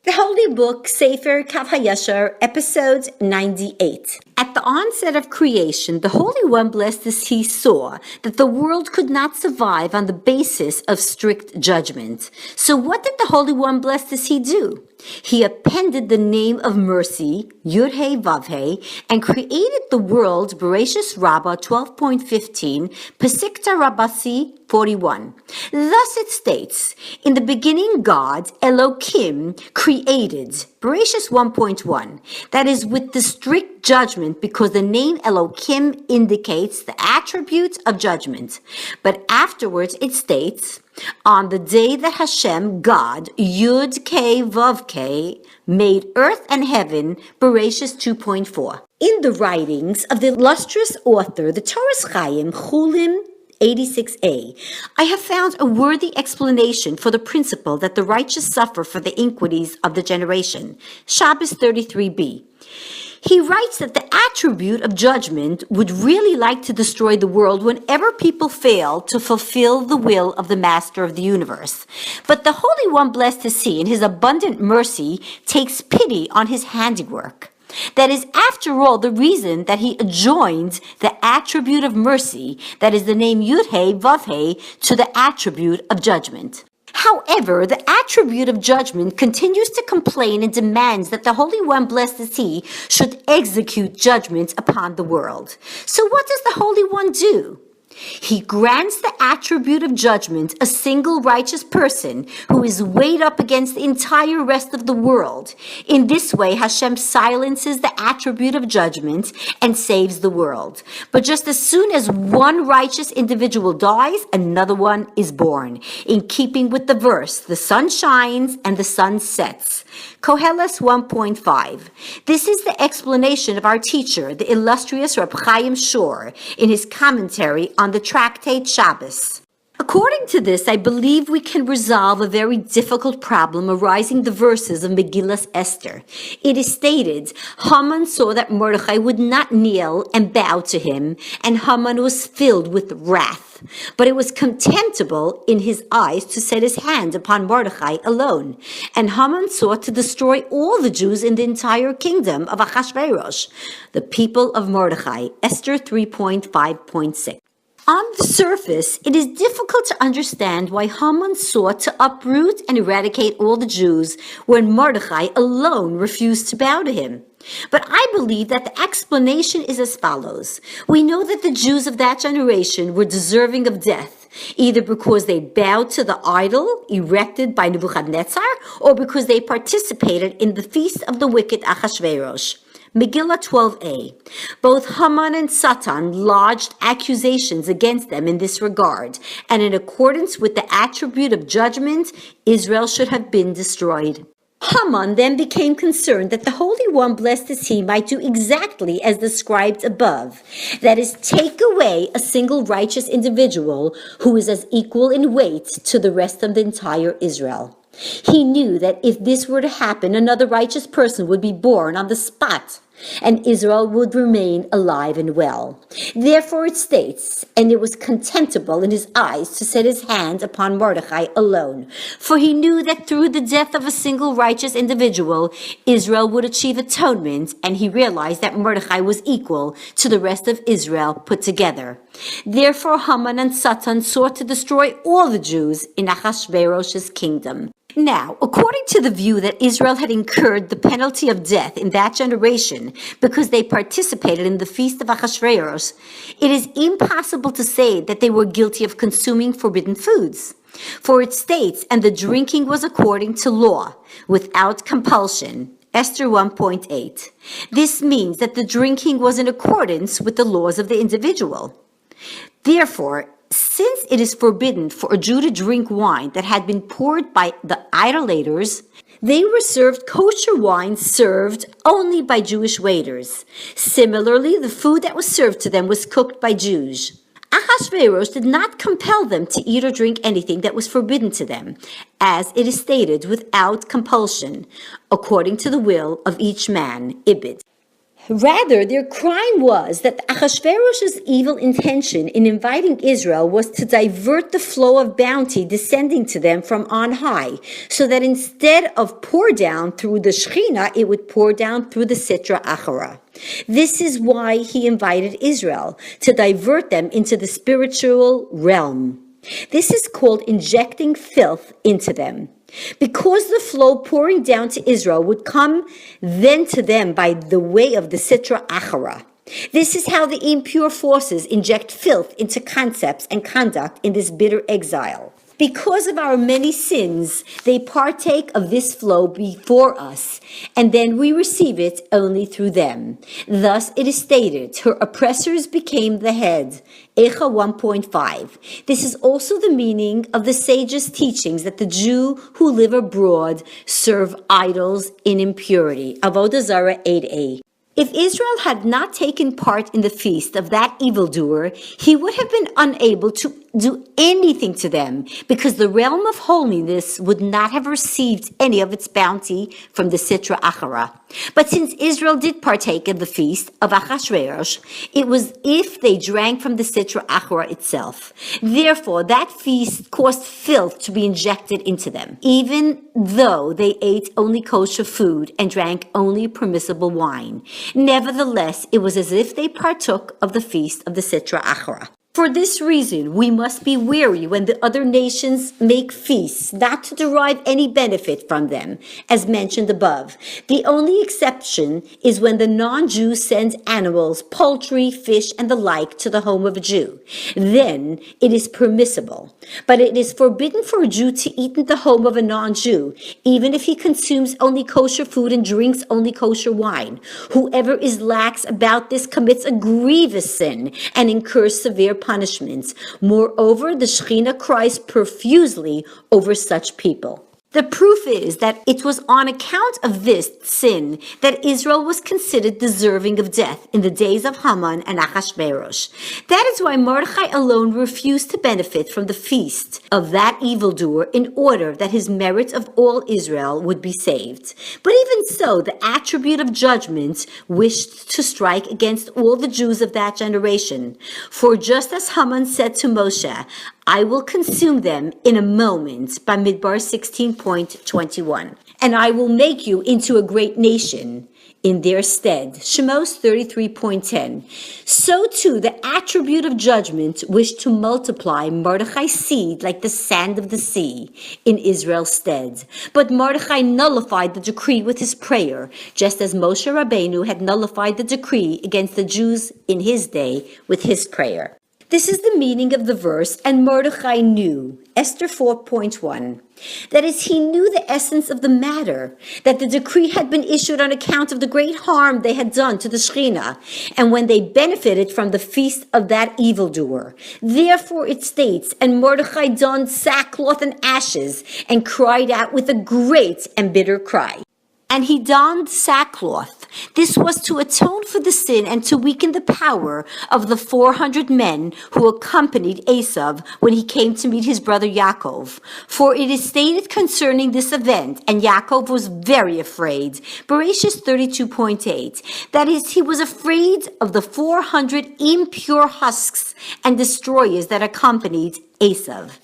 The Holy Book, Sefer Kav Hayashar, episode 98. At the onset of creation, the Holy One, blessed is He, saw that the world could not survive on the basis of strict judgment. So what did the Holy One, blessed is He, do? He appended the name of mercy, Yud-He Vav-He, and created the world, Bereshis Rabbah 12.15, Pesikta Rabasi 41. Thus it states, in the beginning God, Elohim, created, Bereshis 1.1, that is with the strict judgment, because the name Elohim indicates the attribute of judgment. But afterwards it states, on the day that Hashem, God, Yud-K Vav-K, made earth and heaven, Bereshis 2.4. In the writings of the illustrious author, the Torah's Chaim, Chulim 86a, I have found a worthy explanation for the principle that the righteous suffer for the iniquities of the generation. Shabbos 33b. He writes that the attribute of judgment would really like to destroy the world whenever people fail to fulfill the will of the Master of the universe. But the Holy One, blessed is He, in His abundant mercy, takes pity on His handiwork. That is, after all, the reason that He adjoins the attribute of mercy, that is the name Yud-He Vav-He, to the attribute of judgment. However, the attribute of judgment continues to complain and demands that the Holy One, blessed is He, should execute judgment upon the world. So what does the Holy One do? He grants the attribute of judgment a single righteous person who is weighed up against the entire rest of the world. In this way, Hashem silences the attribute of judgment and saves the world. But just as soon as one righteous individual dies, another one is born. In keeping with the verse, the sun shines and the sun sets. Koheles 1.5. This is the explanation of our teacher, the illustrious Reb Chaim Shor, in his commentary on the tractate Shabbos. According to this, I believe we can resolve a very difficult problem arising the verses of Megillas Esther. It is stated, Haman saw that Mordechai would not kneel and bow to him, and Haman was filled with wrath. But it was contemptible in his eyes to set his hand upon Mordechai alone. And Haman sought to destroy all the Jews in the entire kingdom of Achashverosh, the people of Mordechai. Esther 3.5.6. On the surface, it is difficult to understand why Haman sought to uproot and eradicate all the Jews when Mordechai alone refused to bow to him. But I believe that the explanation is as follows. We know that the Jews of that generation were deserving of death, either because they bowed to the idol erected by Nebuchadnezzar, or because they participated in the feast of the wicked Achashverosh. Megillah 12a. Both Haman and Satan lodged accusations against them in this regard, and in accordance with the attribute of judgment, Israel should have been destroyed. Haman then became concerned that the Holy One, blessed is He, might do exactly as described above, that is, take away a single righteous individual who is as equal in weight to the rest of the entire Israel. He knew that if this were to happen, another righteous person would be born on the spot, and Israel would remain alive and well. Therefore it states, and it was contemptible in his eyes to set his hand upon Mordechai alone, for he knew that through the death of a single righteous individual, Israel would achieve atonement, and he realized that Mordechai was equal to the rest of Israel put together. Therefore Haman and Satan sought to destroy all the Jews in Achashverosh's kingdom. Now, according to the view that Israel had incurred the penalty of death in that generation because they participated in the feast of Achashverosh, it is impossible to say that they were guilty of consuming forbidden foods. For it states, and the drinking was according to law, without compulsion. Esther 1.8. This means that the drinking was in accordance with the laws of the individual. Therefore, since it is forbidden for a Jew to drink wine that had been poured by the idolaters, they were served kosher wine served only by Jewish waiters. Similarly, the food that was served to them was cooked by Jews. Achashverosh did not compel them to eat or drink anything that was forbidden to them, as it is stated, without compulsion, according to the will of each man, Ibid. Rather, their crime was that Ahasuerus's evil intention in inviting Israel was to divert the flow of bounty descending to them from on high, so that instead of pour down through the Shekhinah, it would pour down through the Sitra Achara. This is why he invited Israel, to divert them into the spiritual realm. This is called injecting filth into them. Because the flow pouring down to Israel would come then to them by the way of the Sitra Achara. This is how the impure forces inject filth into concepts and conduct in this bitter exile. Because of our many sins, they partake of this flow before us, and then we receive it only through them. Thus it is stated, her oppressors became the head. Echa 1.5. This is also the meaning of the sages' teachings that the Jew who live abroad serve idols in impurity. Avodah Zarah 8a. If Israel had not taken part in the feast of that evildoer, he would have been unable to do anything to them, because the realm of holiness would not have received any of its bounty from the Sitra Achara. But since Israel did partake of the feast of Achashverosh, it was if they drank from the Sitra Achara itself. Therefore, that feast caused filth to be injected into them, even though they ate only kosher food and drank only permissible wine. Nevertheless, it was as if they partook of the feast of the Sitra Achara. For this reason, we must be wary when the other nations make feasts, not to derive any benefit from them, as mentioned above. The only exception is when the non-Jew sends animals, poultry, fish, and the like to the home of a Jew. Then it is permissible. But it is forbidden for a Jew to eat in the home of a non-Jew, even if he consumes only kosher food and drinks only kosher wine. Whoever is lax about this commits a grievous sin and incurs severe punishments. Moreover, the Shekhinah cries profusely over such people. The proof is that it was on account of this sin that Israel was considered deserving of death in the days of Haman and Achashverosh. That is why Mordechai alone refused to benefit from the feast of that evildoer in order that his merit of all Israel would be saved. But even so, the attribute of judgment wished to strike against all the Jews of that generation. For just as Haman said to Moshe, I will consume them in a moment, Bamidbar 16.21. And I will make you into a great nation in their stead, Shemos 33.10. So too, the attribute of judgment wished to multiply Mordechai's seed like the sand of the sea in Israel's stead. But Mordechai nullified the decree with his prayer, just as Moshe Rabbeinu had nullified the decree against the Jews in his day with his prayer. This is the meaning of the verse, and Mordechai knew, Esther 4.1. That is, he knew the essence of the matter, that the decree had been issued on account of the great harm they had done to the Shekhinah, and when they benefited from the feast of that evildoer. Therefore it states, and Mordechai donned sackcloth and ashes, and cried out with a great and bitter cry. And he donned sackcloth. This was to atone for the sin and to weaken the power of the 400 men who accompanied Esav when he came to meet his brother Yaakov. For it is stated concerning this event, and Yaakov was very afraid. Bereshit 32.8. That is, he was afraid of the 400 impure husks and destroyers that accompanied Esav.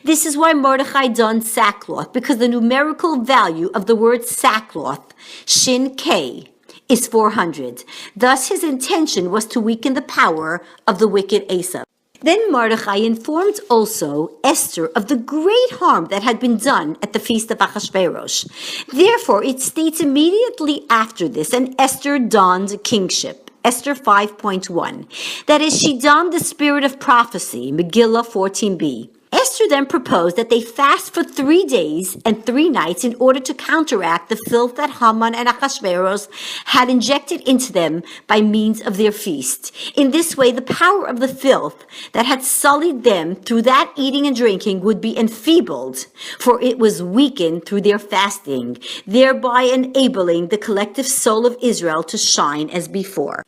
This is why Mordechai donned sackcloth, because the numerical value of the word sackcloth, Shin K, is 400. Thus his intention was to weaken the power of the wicked Esav. Then Mordechai informed also Esther of the great harm that had been done at the feast of Achashverosh. Therefore it states immediately after this, and Esther donned kingship. Esther 5.1. That is, she donned the spirit of prophecy, Megillah 14b. Esther then proposed that they fast for 3 days and 3 nights in order to counteract the filth that Haman and Achashverosh had injected into them by means of their feast. In this way, the power of the filth that had sullied them through that eating and drinking would be enfeebled, for it was weakened through their fasting, thereby enabling the collective soul of Israel to shine as before.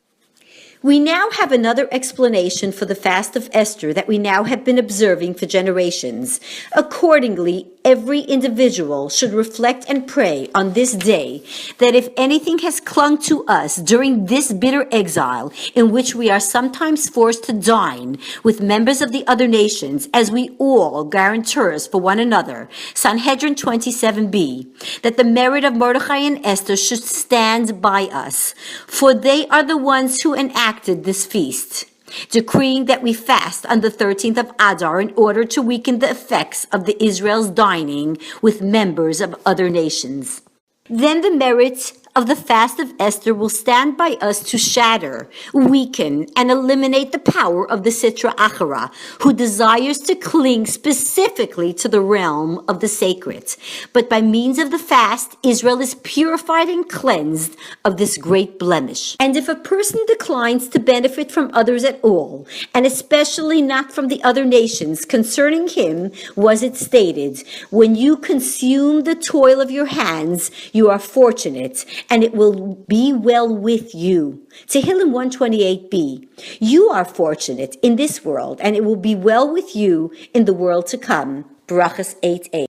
We now have another explanation for the fast of Esther that we now have been observing for generations. Accordingly, every individual should reflect and pray on this day that if anything has clung to us during this bitter exile, in which we are sometimes forced to dine with members of the other nations, as we all guarantors for one another, Sanhedrin 27b, that the merit of Mordechai and Esther should stand by us, for they are the ones who enacted this feast, decreeing that we fast on the 13th of Adar in order to weaken the effects of the Israel's dining with members of other nations. Then the merits of the fast of Esther will stand by us to shatter, weaken, and eliminate the power of the Sitra Achara, who desires to cling specifically to the realm of the sacred. But by means of the fast, Israel is purified and cleansed of this great blemish. And if a person declines to benefit from others at all, and especially not from the other nations, concerning him was it stated, when you consume the toil of your hands, you are fortunate, and it will be well with you. Tehillim 128b. You are fortunate in this world, and it will be well with you in the world to come. Barachas 8:8.